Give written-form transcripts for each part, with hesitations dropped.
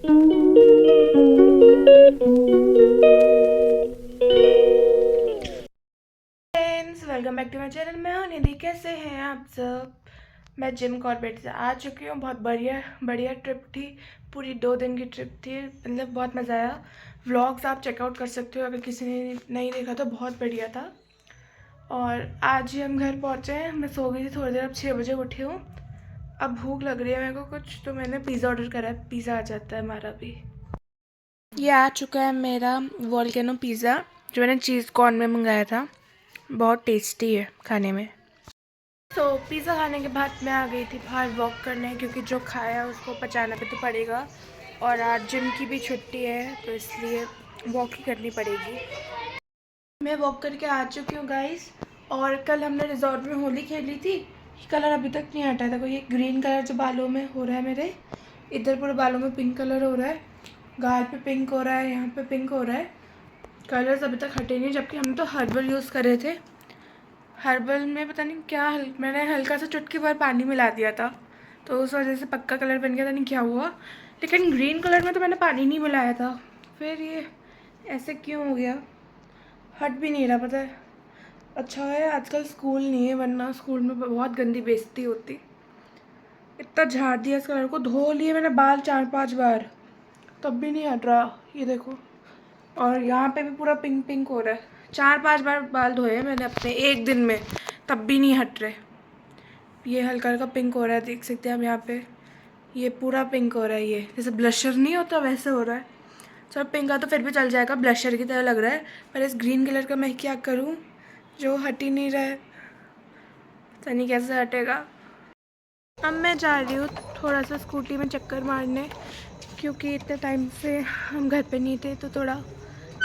Friends, welcome back to my channel. मैं हूं निधि। कैसे हैं आप सब? मैं जिम कॉर्बेट से आ चुकी हूँ। बहुत बढ़िया बढ़िया ट्रिप थी। पूरी 2 दिन की ट्रिप थी। मतलब बहुत मज़ा आया। व्लॉग्स आप चेकआउट कर सकते हो अगर किसी ने नहीं देखा तो। बहुत बढ़िया था। और आज ही हम घर पहुँचे हैं। मैं सो गई थी थोड़ी देर, अब 6 बजे उठी हूँ। अब भूख लग रही है मेरे को कुछ, तो मैंने पिज़्ज़ा ऑर्डर करा है। पिज़्ज़ा आ जाता है हमारा भी। ये आ चुका है मेरा वोल्केनो पिज़्ज़ा, जो मैंने चीज़ कॉर्न में मंगाया था। बहुत टेस्टी है खाने में। पिज़्ज़ा खाने के बाद मैं आ गई थी बाहर वॉक करने, क्योंकि जो खाया उसको पचाना भी तो पड़ेगा। और आज जिम की भी छुट्टी है, तो इसलिए वॉक ही करनी पड़ेगी। मैं वॉक करके आ चुकी हूँ गाइस। और कल हमने रिजॉर्ट में होली खेली थी। कलर अभी तक नहीं हटा था। कोई एक ग्रीन कलर जो बालों में हो रहा है मेरे, इधर पूरे बालों में पिंक कलर हो रहा है, गाल पे पिंक हो रहा है, यहाँ पे पिंक हो रहा है। कलर्स अभी तक हटे नहीं, जबकि हम तो हर्बल यूज़ कर रहे थे। हर्बल में पता नहीं क्या मैंने हल्का सा चुटकी भर पानी मिला दिया था, तो उस वजह से पक्का कलर बन गया था। नहीं क्या हुआ, लेकिन ग्रीन कलर में तो मैंने पानी नहीं मिलाया था। फिर ये ऐसे क्यों हो गया, हट भी नहीं रहा पता है। अच्छा है आजकल स्कूल नहीं है, वरना स्कूल में बहुत गंदी बेइज्जती होती। इतना झाड़ दिया इस कलर को, धो लिए मैंने बाल 4-5 बार, तब भी नहीं हट रहा। ये देखो, और यहाँ पे भी पूरा पिंक पिंक हो रहा है। 4-5 बार बाल धोए मैंने अपने एक दिन में, तब भी नहीं हट रहे। ये हल्का हल्का पिंक हो रहा है, देख सकते हैं हम यहाँ पे। ये पूरा पिंक हो रहा है, ये जैसे ब्लशर नहीं होता वैसे हो रहा है। चलो पिंक का तो फिर भी चल जाएगा, ब्लशर की तरह लग रहा है। पर इस ग्रीन कलर का मैं क्या करूँ, जो हट ही नहीं रहा है। पता नहीं कैसे हटेगा। अब मैं जा रही हूँ थोड़ा सा स्कूटी में चक्कर मारने, क्योंकि इतने टाइम से हम घर पे नहीं थे, तो थोड़ा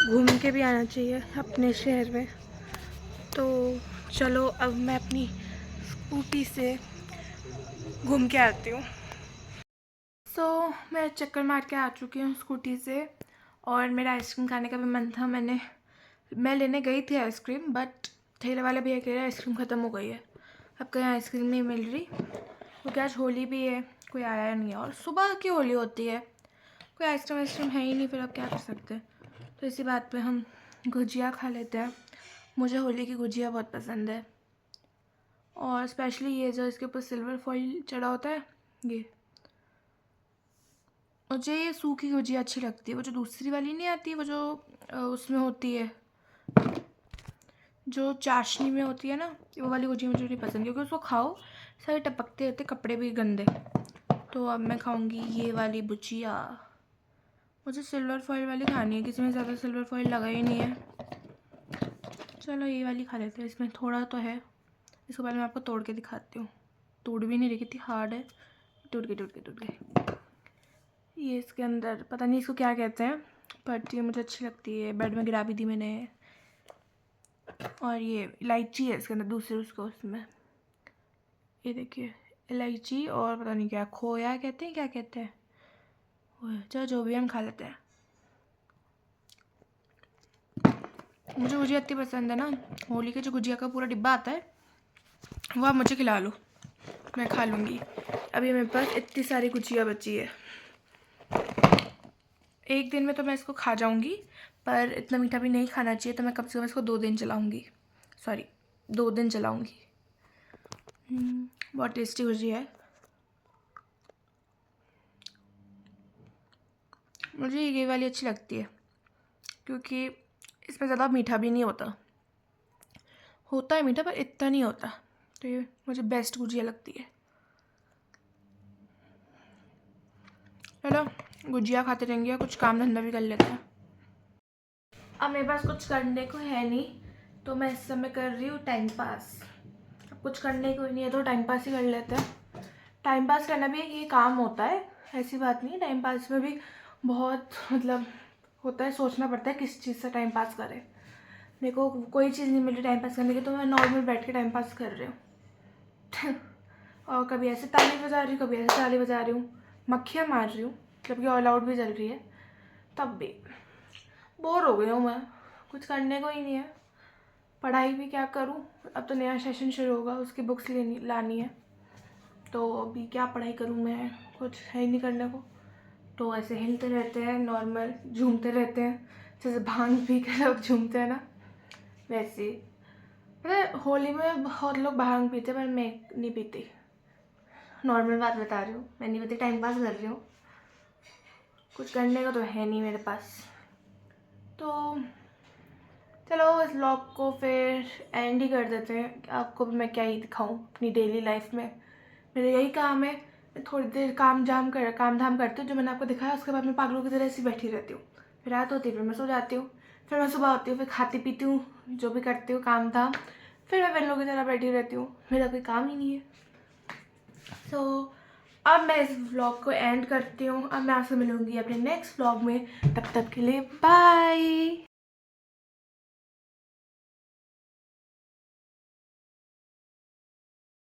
घूम के भी आना चाहिए अपने शहर में। तो चलो अब मैं अपनी स्कूटी से घूम के आती हूँ। मैं चक्कर मार के आ चुकी हूँ स्कूटी से। और मेरा आइसक्रीम खाने का भी मन था। मैं लेने गई थी आइसक्रीम, बट ठेले वाले भैया कह रहे आइसक्रीम ख़त्म हो गई है। अब कहीं आइसक्रीम नहीं मिल रही, क्योंकि आज होली भी है, कोई आया नहीं है। और सुबह की होली होती है, कोई आइसक्रीम वाइसक्रीम है ही नहीं, फिर अब क्या कर सकते हैं। तो इसी बात पे हम गुजिया खा लेते हैं। मुझे होली की गुजिया बहुत पसंद है, और स्पेशली ये जो इसके ऊपर सिल्वर फॉइल चढ़ा होता है, ये मुझे ये सूखी गुजिया अच्छी लगती है। वो जो दूसरी वाली नहीं आती, वो जो उसमें होती है, जो चाशनी में होती है ना, वो वाली गुजिया मुझे नहीं पसंद, क्योंकि उसको खाओ सारे टपकते रहते, कपड़े भी गंदे। तो अब मैं खाऊंगी ये वाली गुजिया। मुझे सिल्वर फॉइल वाली खानी है, किसी में ज़्यादा सिल्वर फॉइल लगा ही नहीं है। चलो ये वाली खा लेते हैं, इसमें थोड़ा तो है। इसको पहले मैं आपको तोड़ के दिखाती हूँ। तोड़ भी नहीं रही, कितनी हार्ड है। टूट गई। ये इसके अंदर पता नहीं इसको क्या कहते हैं, बट ये मुझे अच्छी लगती है। बेड में गिरा भी दी मैंने। और ये इलायची है इसके अंदर, दूसरे उसको उसमें, ये देखिए इलायची। और पता नहीं क्या, खोया कहते हैं, क्या कहते हैं। चलो जो भी, हम खा लेते हैं। मुझे गुजिया इतनी पसंद है ना, होली के जो गुजिया का पूरा डिब्बा आता है, वो आप मुझे खिला लो, मैं खा लूँगी। अभी मेरे पास इतनी सारी गुजिया बची है। एक दिन में तो मैं इसको खा जाऊँगी, पर इतना मीठा भी नहीं खाना चाहिए, तो मैं कम से कम इसको 2 दिन चलाऊँगी। सॉरी, 2 दिन चलाऊँगी। बहुत टेस्टी गुजिया है। मुझे ये वाली अच्छी लगती है, क्योंकि इसमें ज़्यादा मीठा भी नहीं होता। होता है मीठा, पर इतना नहीं होता। तो ये मुझे बेस्ट गुजिया लगती है। चलो गुजिया खाते रहेंगे, कुछ काम धंधा भी कर लेते हैं। अब मेरे पास कुछ करने को है नहीं, तो मैं इस समय कर रही हूँ टाइम पास। अब कुछ करने को नहीं है तो टाइम पास ही कर लेते हैं। टाइम पास करना भी एक ये काम होता है, ऐसी बात नहीं है। टाइम पास में भी बहुत मतलब होता है, सोचना पड़ता है किस चीज़ से टाइम पास करें। मेरे को कोई चीज़ नहीं मिल रही टाइम पास करने की, तो मैं नॉर्मल बैठ के टाइम पास कर रही हूँ। और कभी ऐसे ताली बजा रही हूँ, कभी ऐसे ताली बजा रही हूँ, मक्खियाँ मार रही हूँ, जबकि ऑल आउट भी चल रही है। तब भी बोर हो गई हूँ मैं, कुछ करने को ही नहीं है। पढ़ाई भी क्या करूँ, अब तो नया सेशन शुरू होगा, उसकी बुक्स लानी है। तो अभी क्या पढ़ाई करूँ मैं, कुछ है ही नहीं करने को। तो ऐसे हिलते रहते हैं, नॉर्मल झूमते रहते हैं, जैसे भांग पी के लोग झूमते हैं ना, वैसे ही। मतलब होली में बहुत लोग भांग पीते हैं पर मैं नहीं पीती। नॉर्मल बात बता रही हूँ, मैं नहीं पीती, टाइम पास कर रही हूँ, कुछ करने का तो है नहीं मेरे पास। तो चलो इस व्लॉग को फिर एंड ही कर देते हैं। आपको भी मैं क्या ही दिखाऊँ अपनी डेली लाइफ में, मेरा यही काम है। मैं थोड़ी देर काम धाम करती हूँ जो मैंने आपको दिखाया, उसके बाद मैं पागलों की तरह ऐसी बैठी रहती हूँ। फिर रात होती है, फिर मैं सो जाती हूँ, फिर मैं सुबह होती हूँ, फिर खाती पीती हूँ, जो भी करती हूँ काम धाम, फिर मैं बिल्लों की तरह बैठी रहती हूँ। मेरा कोई काम ही नहीं है। सो अब मैं इस व्लॉग को एंड करती हूँ। अब मैं आपसे मिलूँगी अपने नेक्स्ट व्लॉग में, तब तक के लिए बाय।